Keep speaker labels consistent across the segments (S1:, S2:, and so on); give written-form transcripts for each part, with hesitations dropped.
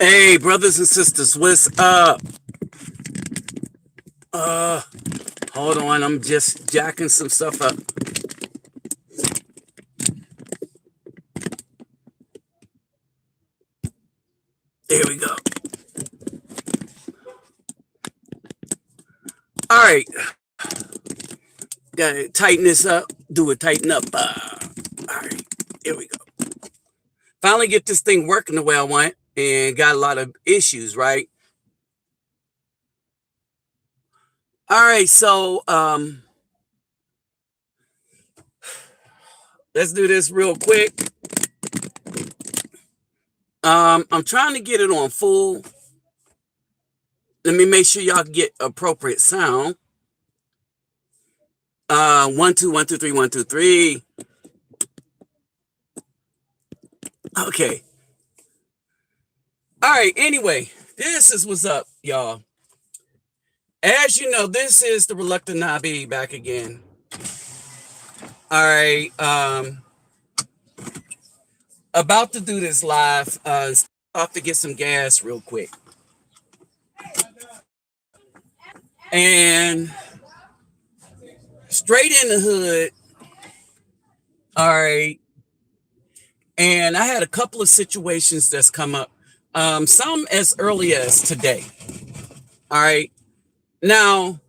S1: Hey, brothers and sisters, what's up? Uh, Hold on, I'm just jacking some stuff up. There we go. All right, gotta tighten this up. Do a tighten up. All right, here we go. Finally get this thing working the way I want, and got a lot of issues, right? All right, so let's do this real quick. I'm trying to get it on full. Let me make sure y'all get appropriate sound. 1 2 1 2 3 1 2 3. Okay. All right. Anyway, this is what's up, y'all. As you know, this is the Reluctant Nabi back again. All right. About to do this live. Off to get some gas real quick. And straight in the hood. All right. And I had a couple of situations that's come up. Some as early as today. All right. Now,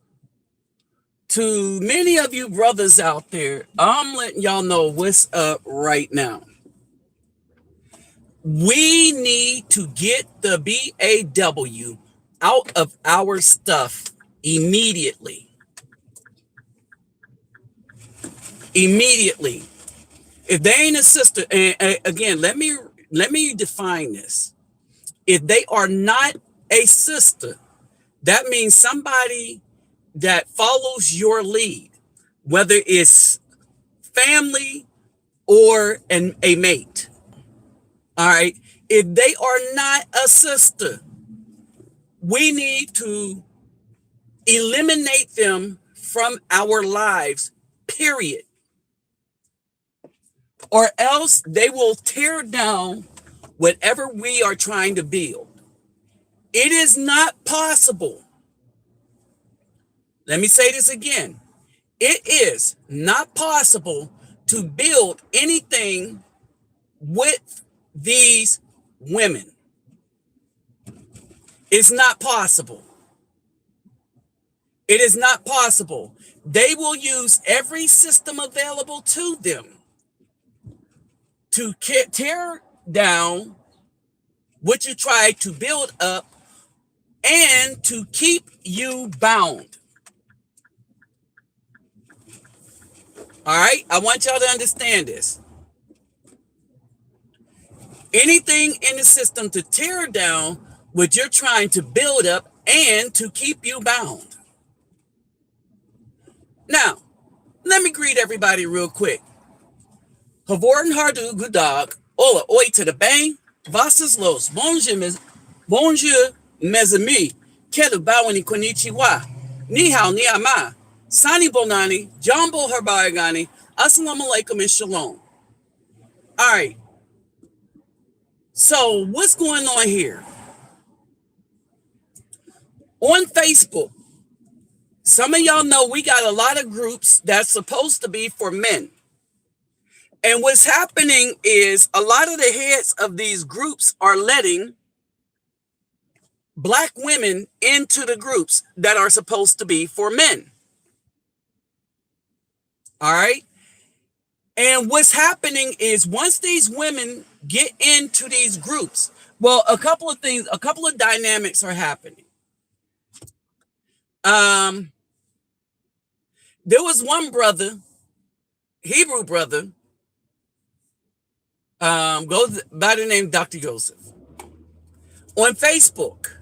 S1: to many of you brothers out there, I'm letting y'all know what's up right now. We need to get the BAW out of our stuff immediately. Immediately. If they ain't a sister, and again, let me define this. If they are not a sister, that means somebody that follows your lead, whether it's family or a mate. All right. If they are not a sister, we need to eliminate them from our lives, period. Or else they will tear down whatever we are trying to build. It is not possible. Let me say this again. It is not possible to build anything with these women. It's not possible. It is not possible. They will use every system available to them to tear down what you try to build up and to keep you bound. All right? I want y'all to understand this. Anything in the system to tear down what you're trying to build up and to keep you bound. Now, let me greet everybody real quick. Havorden Hardu Gudag, Ola Oi to the Bang, Vasas Los, Bonjour, mes amis, Kedu Bawani Konnichiwa, Ni Hao Ni Ama, Sani Bonani, Jumbo Herbayagani, Assalamu alaikum and Shalom. All right. So, what's going on here? On Facebook, some of y'all know we got a lot of groups that's supposed to be for men. And what's happening is a lot of the heads of these groups are letting Black women into the groups that are supposed to be for men. All right. And what's happening is once these women get into these groups, well, a couple of dynamics are happening. There was one brother, Hebrew brother, goes by the name Dr. Joseph on Facebook.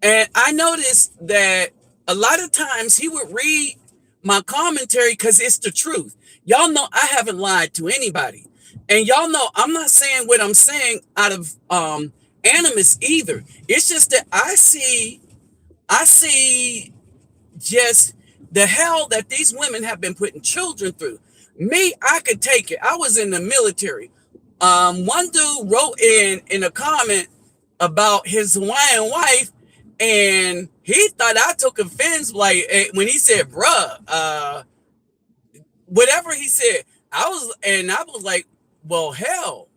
S1: And I noticed that a lot of times he would read my commentary because it's the truth. Y'all know I haven't lied to anybody. And y'all know I'm not saying what I'm saying out of animus either. It's just that I see just the hell that these women have been putting children through. Me, I could take it. I was in the military. One dude wrote in a comment, about his Hawaiian wife, and he thought I took offense, like when he said, "Bruh," whatever he said. I was like, well, hell,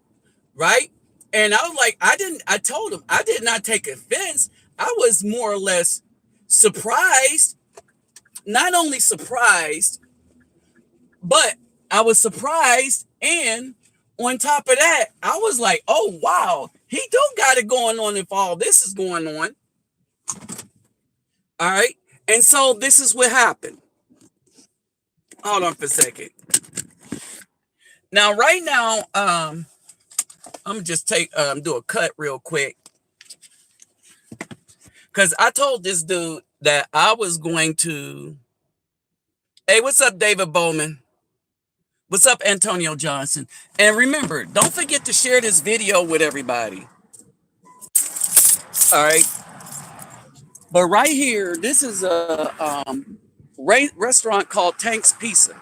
S1: right? And I was like, I told him I did not take offense. I was more or less surprised, not only surprised, but I was surprised, and on top of that, I was like, oh wow, he do got it going on if all this is going on. All right. And so this is what happened. Hold on for a second. Now, right now, I'm gonna just do a cut real quick. Cause I told this dude that I was going to. Hey, what's up, David Bowman? What's up, Antonio Johnson? And remember, don't forget to share this video with everybody. All right. But right here, this is a restaurant called Tank's Pizza.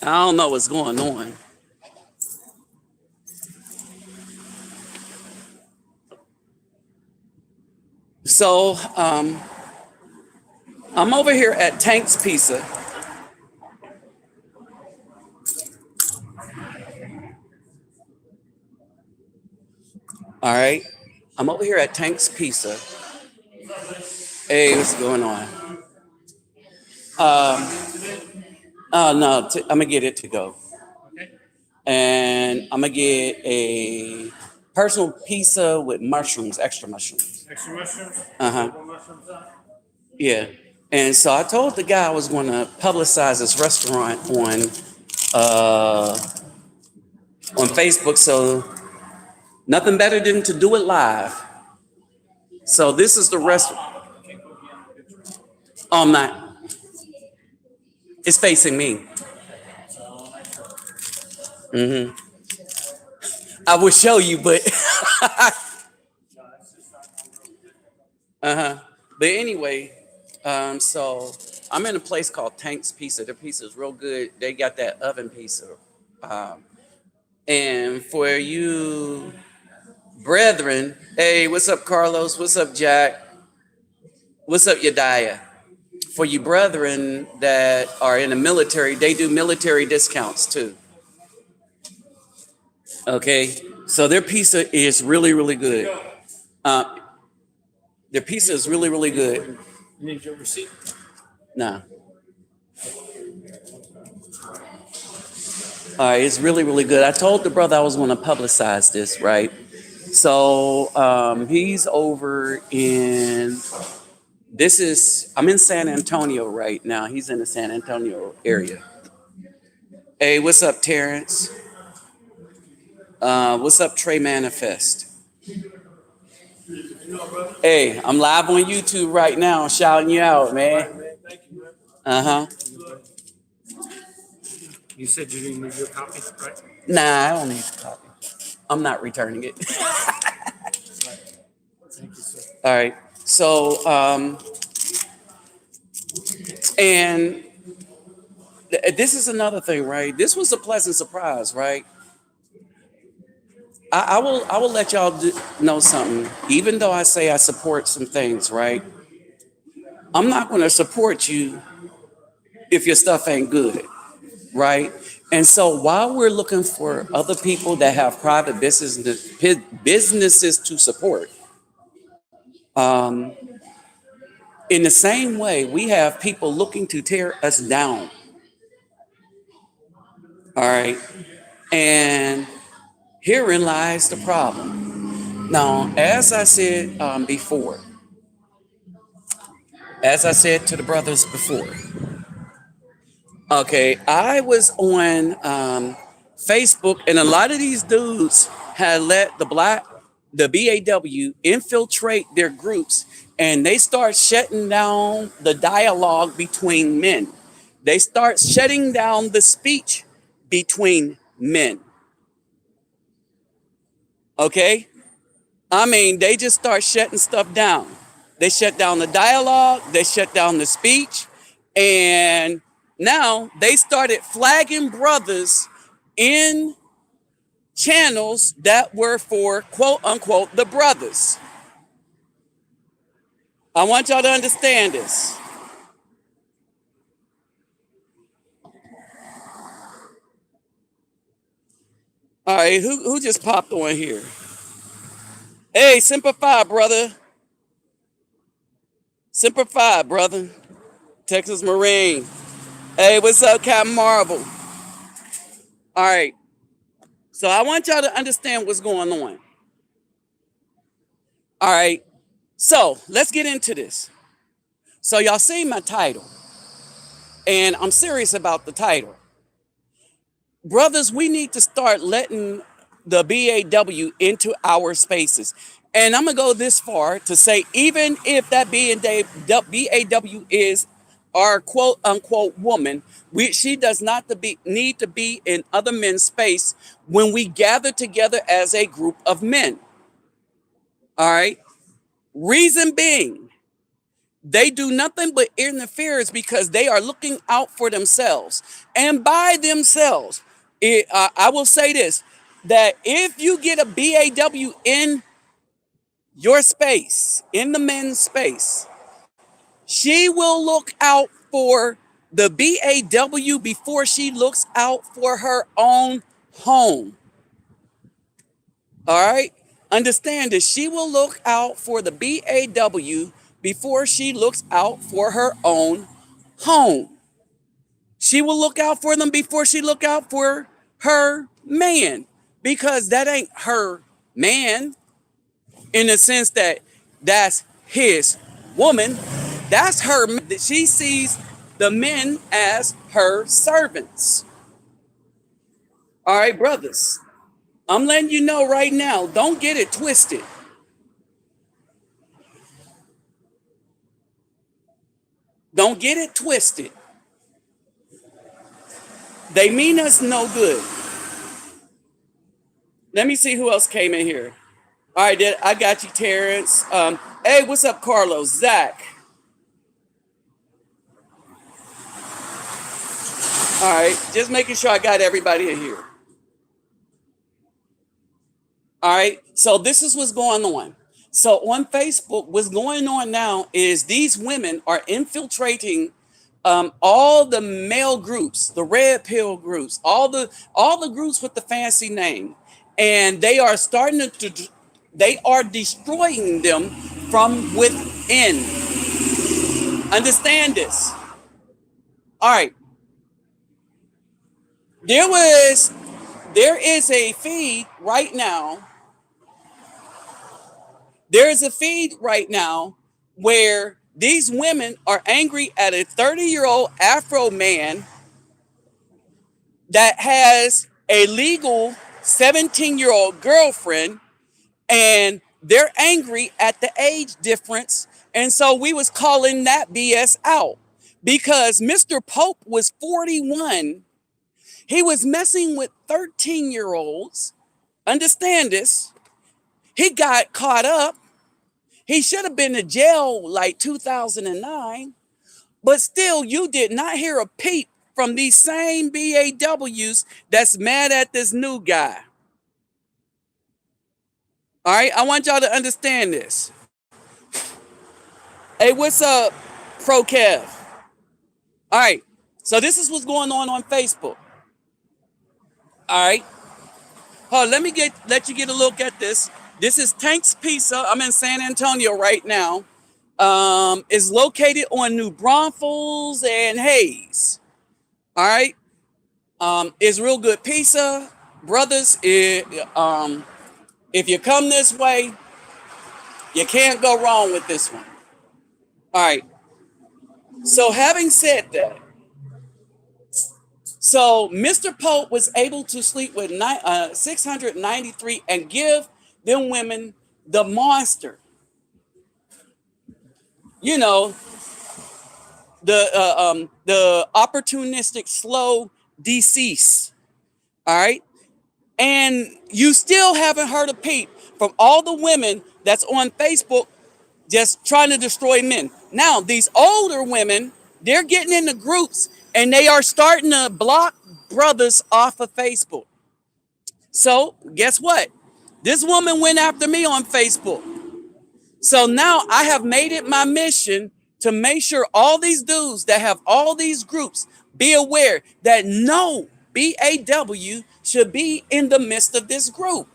S1: I don't know what's going on. So I'm over here at Tank's Pizza. All right. I'm over here at Tank's Pizza. Hey, what's going on? No, I'm gonna get it to go. And I'm gonna get a personal pizza with mushrooms, extra mushrooms.
S2: Extra mushrooms?
S1: Uh-huh. Yeah. And so I told the guy I was gonna publicize this restaurant on Facebook, so nothing better than to do it live. So this is the restaurant. Oh, I'm not. It's facing me. Mm-hmm. I will show you, but uh-huh. But anyway, so I'm in a place called Tank's Pizza. Their pizza is real good. They got that oven pizza. And for you brethren, hey, what's up, Carlos? What's up, Jack? What's up, Yediah? For you brethren that are in the military, they do military discounts too. Okay, so their pizza is really, really good. Their pizza is really, really good.
S2: You need your receipt?
S1: Nah. All right, it's really, really good. I told the brother I was going to publicize this, right? So he's over in, I'm in San Antonio right now. He's in the San Antonio area. Hey, what's up, Terrence? What's up, Trey Manifest? Hey, I'm live on YouTube right now, shouting you out, man. Uh-huh.
S2: You said you didn't need your copy, right?
S1: Nah, I don't need a copy. I'm not returning it.
S2: Thank you, sir.
S1: All right. So, and this is another thing, right? This was a pleasant surprise, right? I will let y'all know something. Even though I say I support some things, right? I'm not going to support you if your stuff ain't good, right? And so while we're looking for other people that have private businesses to support, in the same way, we have people looking to tear us down. All right. And herein lies the problem. Now, as I said before, as I said to the brothers before, okay, I was on Facebook, and a lot of these dudes had let the BAW infiltrate their groups, and they start shutting down the dialogue between men. They start shutting down the speech between men. Okay? I mean, they just start shutting stuff down. They shut down the dialogue, they shut down the speech, and now they started flagging brothers in channels that were for quote unquote the brothers. I want y'all to understand this. All right, who just popped on here? Hey, Simplify, brother. Simplify, brother. Texas Marine. Hey, what's up, Captain Marvel? All right. So I want y'all to understand what's going on. All right. So let's get into this. So y'all see my title, and I'm serious about the title. Brothers, we need to start letting the BAW into our spaces. And I'm going to go this far to say, even if that BAW is our quote unquote woman, she does not need to be in other men's space when we gather together as a group of men. All right. Reason being, they do nothing but interference because they are looking out for themselves. And by themselves, I will say this, that if you get a BAW in your space, in the men's space, she will look out for the BAW before she looks out for her own home. All right? Understand that she will look out for the BAW before she looks out for her own home. She will look out for them before she look out for her man, because that ain't her man in the sense that that's his woman. That's her. That she sees the men as her servants. All right, brothers. I'm letting you know right now. Don't get it twisted. Don't get it twisted. They mean us no good. Let me see who else came in here. All right, I got you, Terrence. Hey, what's up, Carlos? Zach. All right, just making sure I got everybody in here. All right, so this is what's going on. So on Facebook, what's going on now is these women are infiltrating all the male groups, the red pill groups, all the groups with the fancy name, and they are starting to they are destroying them from within. Understand this. All right, there was there is a feed right now. There is a feed right now where these women are angry at a 30-year-old Afro man that has a legal 17-year-old girlfriend, and they're angry at the age difference. And so we was calling that BS out because Mr. Pope was 41. He was messing with 13-year-olds. Understand this. He got caught up. He should have been in jail like 2009, but still, you did not hear a peep from these same BAWs that's mad at this new guy. All right, I want y'all to understand this. Hey, what's up, Pro Kev? All right, so this is what's going on Facebook. All right, let me let you get a look at this. This is Tank's Pizza. I'm in San Antonio right now. Is located on New Braunfels and Hayes. All right. It's real good pizza. Brothers, if you come this way, you can't go wrong with this one. All right. So having said that, so Mr. Pope was able to sleep with 693 and give them women the monster. You know, the opportunistic slow decease. All right. And you still haven't heard a peep from all the women that's on Facebook just trying to destroy men. Now, these older women, they're getting into groups and they are starting to block brothers off of Facebook. So guess what? This woman went after me on Facebook. So now I have made it my mission to make sure all these dudes that have all these groups be aware that no BAW should be in the midst of this group.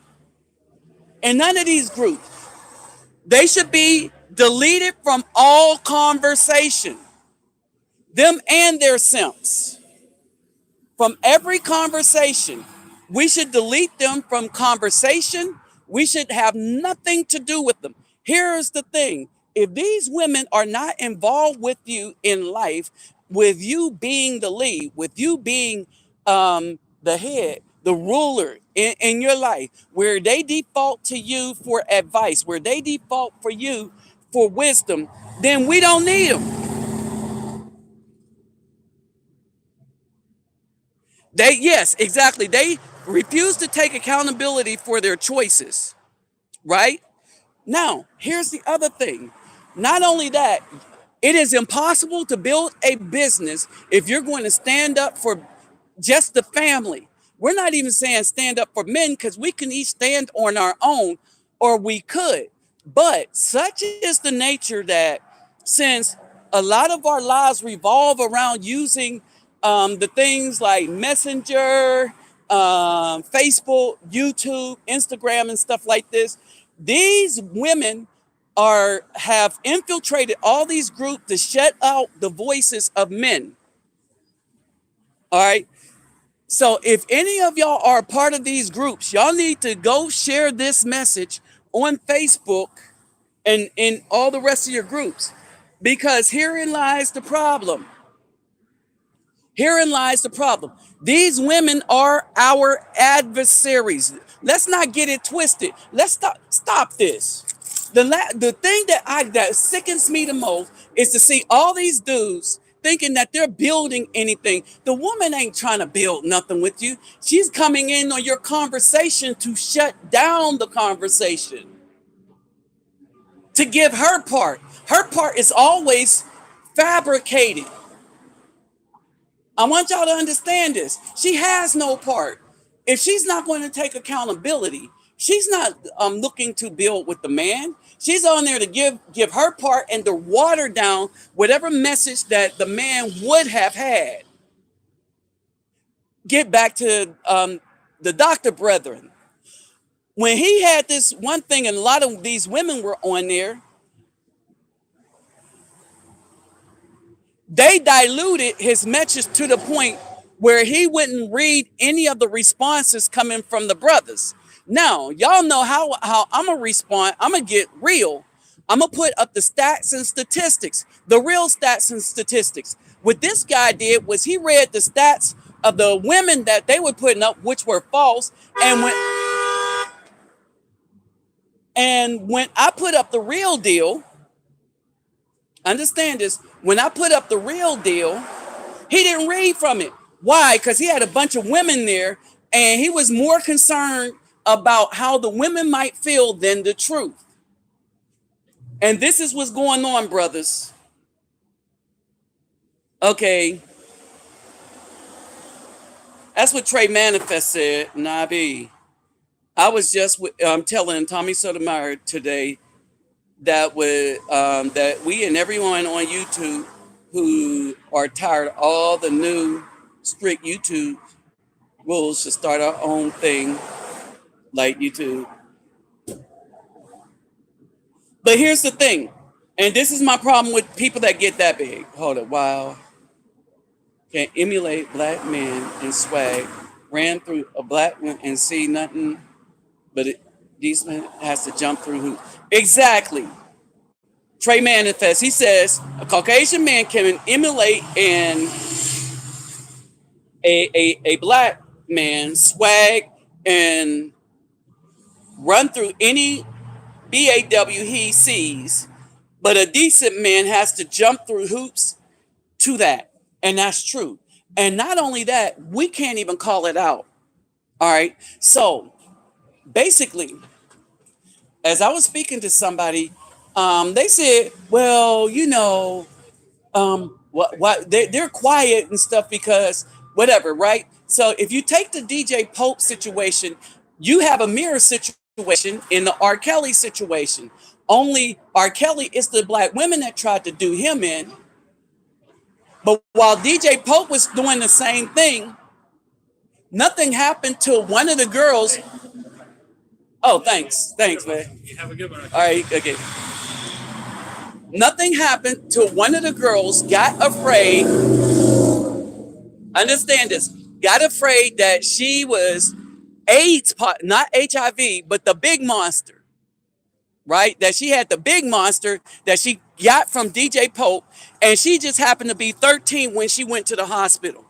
S1: And none of these groups. They should be deleted from all conversation. Them and their simps. From every conversation. We should delete them from conversation. We should have nothing to do with them. Here's the thing. If these women are not involved with you in life, with you being the lead, with you being the head, the ruler in your life, where they default to you for advice, where they default for you for wisdom, then we don't need them. Yes, exactly. They refuse to take accountability for their choices, right? Now, here's the other thing. Not only that, it is impossible to build a business if you're going to stand up for just the family. We're not even saying stand up for men because we can each stand on our own, or we could. But such is the nature that since a lot of our lives revolve around using the things like Messenger, Facebook, YouTube, Instagram, and stuff like this, these women have infiltrated all these groups to shut out the voices of men. All right. So if any of y'all are a part of these groups, y'all need to go share this message on Facebook and in all the rest of your groups, because herein lies the problem. Herein lies the problem. These women are our adversaries. Let's not get it twisted. Let's stop this. The thing that sickens me the most is to see all these dudes thinking that they're building anything. The woman ain't trying to build nothing with you. She's coming in on your conversation to shut down the conversation, to give her part. Her part is always fabricated. I want y'all to understand this. She has no part. If she's not going to take accountability, she's not looking to build with the man. She's on there to give her part and to water down whatever message that the man would have had. Get back to the doctor brethren. When he had this one thing, and a lot of these women were on there, they diluted his message to the point where he wouldn't read any of the responses coming from the brothers. Now, y'all know how I'm going to respond. I'm going to get real. I'm going to put up the stats and statistics, the real stats and statistics. What this guy did was he read the stats of the women that they were putting up, which were false. And when I put up the real deal, understand this, when I put up the real deal, he didn't read from it. Why? Because he had a bunch of women there, and he was more concerned about how the women might feel than the truth. And this is what's going on, brothers. Okay. That's what Trey Manifest said, Nabi. I was just telling Tommy Sotomayor today that we and everyone on YouTube who are tired of all the new strict YouTube rules should start our own thing like YouTube. But here's the thing, and this is my problem with people that get that big. Hold it, wow. Can emulate black men in swag, ran through a black one and see nothing, but these men has to jump through hoops. Exactly. Trey Manifest, he says a Caucasian man can emulate a black man swag and run through any BAW he sees, but a decent man has to jump through hoops to that. And that's true. And not only that, we can't even call it out. All right. So basically, as I was speaking to somebody, they said, well, they're quiet and stuff because whatever, right? So if you take the DJ Pope situation, You have a mirror situation in the R. Kelly situation. Only R. Kelly is the black women that tried to do him in. But while DJ Pope was doing the same thing, nothing happened till one of the girls. Oh, thanks. Thanks, man.
S2: You have a good one.
S1: All right, okay. Nothing happened till one of the girls got afraid. Understand this. Got afraid that she was AIDS, not HIV, but the big monster, right? That she had the big monster that she got from DJ Pope, and she just happened to be 13 when she went to the hospital.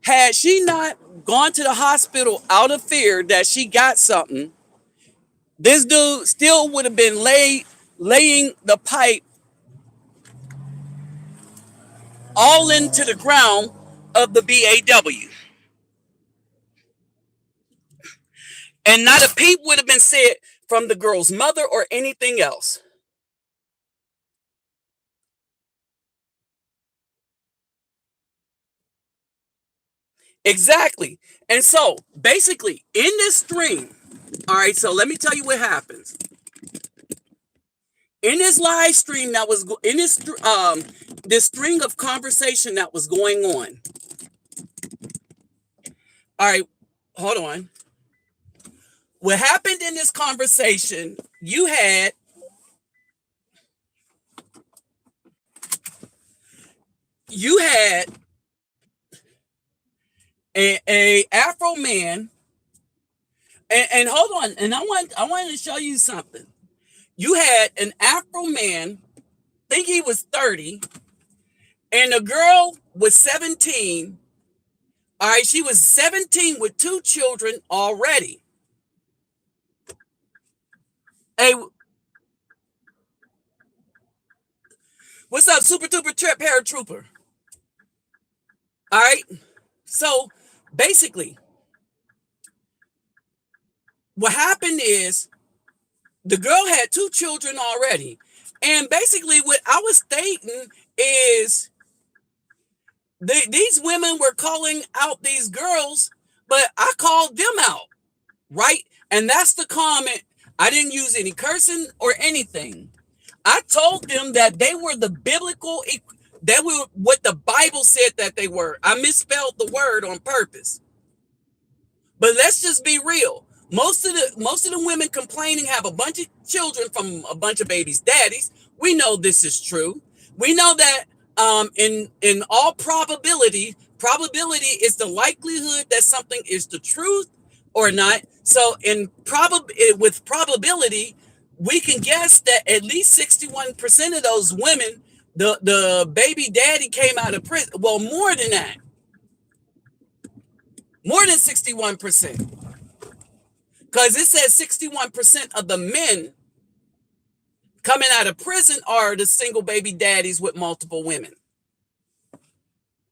S1: Had she not gone to the hospital out of fear that she got something, this dude still would have been laying the pipe all into the ground of the BAW. And not a peep would have been said from the girl's mother or anything else. Exactly. And so basically in this stream, all right, so let me tell you what happens. In this live stream that was in this string of conversation that was going on. All right, hold on. What happened in this conversation, you had a Afro man, and hold on, and I wanted to show you something. You had an Afro man, think he was 30, and the girl was 17. All right, she was 17 with 2 children already. Hey, what's up, Super Duper Trip Paratrooper? All right, so basically, what happened is the girl had 2 children already. And basically what I was stating is these women were calling out these girls, but I called them out, right? And that's the comment. I didn't use any cursing or anything. I told them that they were the biblical, they were what the Bible said that they were. I misspelled the word on purpose. But let's just be real. Most of the women complaining have a bunch of children from a bunch of babies' daddies. We know this is true. We know that in all probability is the likelihood that something is the truth or not. So with probability, we can guess that at least 61% of those women, the baby daddy came out of prison. Well, more than that. More than 61%. Because it says 61% of the men coming out of prison are the single baby daddies with multiple women.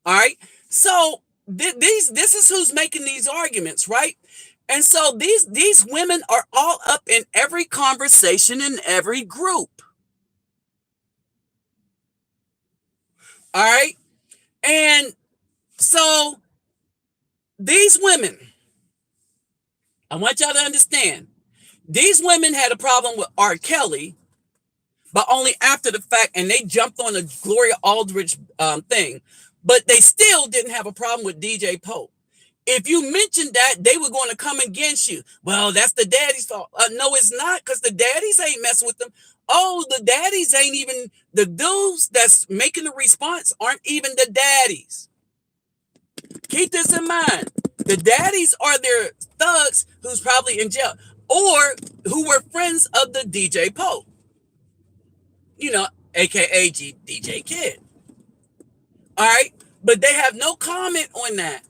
S1: All right. So this is who's making these arguments, right? And so these women are all up in every conversation in every group. All right. And so these women, I want y'all to understand, these women had a problem with R. Kelly, but only after the fact, and they jumped on the Gloria Aldridge thing, but they still didn't have a problem with DJ Pope. If you mentioned that, they were going to come against you. Well, that's the daddy's fault. No, it's not, because the daddies ain't messing with them. Oh, the daddies ain't even, the dudes that's making the response aren't even the daddies. Keep this in mind. The daddies are their thugs who's probably in jail or who were friends of the DJ Pope, aka DJ Kid. All right, but they have no comment on that.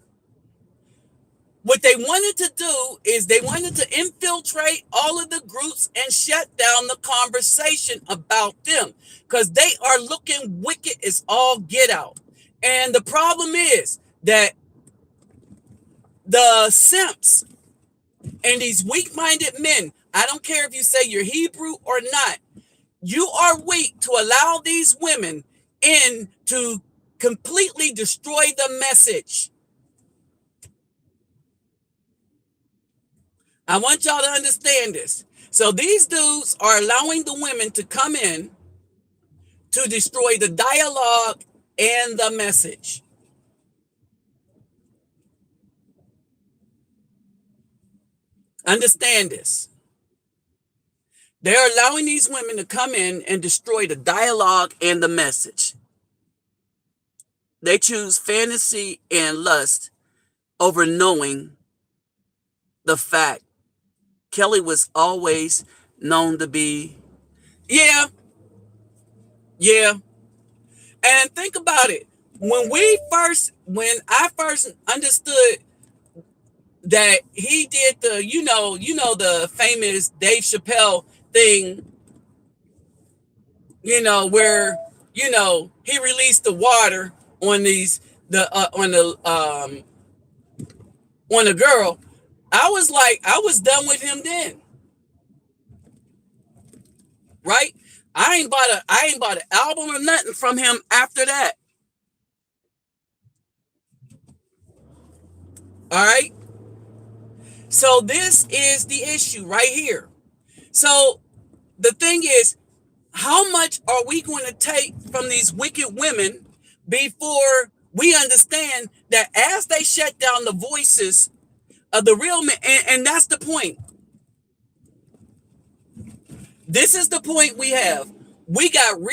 S1: What they wanted to do is they wanted to infiltrate all of the groups and shut down the conversation about them because they are looking wicked as all get out. And the problem is that the simps and these weak-minded men, I don't care if you say you're Hebrew or not, you are weak to allow these women in to completely destroy the message. I want y'all to understand this. So these dudes are allowing the women to come in to destroy the dialogue and the message. Understand this. They're allowing these women to come in and destroy the dialogue and the message. They choose fantasy and lust over knowing the fact Kelly was always known to be, yeah, yeah. And think about it. When I first understood that he did the, the famous Dave Chappelle thing, where, he released the water on on the girl. I was done with him then, right? I ain't bought an album or nothing from him after that. All right. So this is the issue right here. So the thing is, how much are we going to take from these wicked women before we understand that as they shut down the voices of the real men, and that's the point. This is the point we have. We got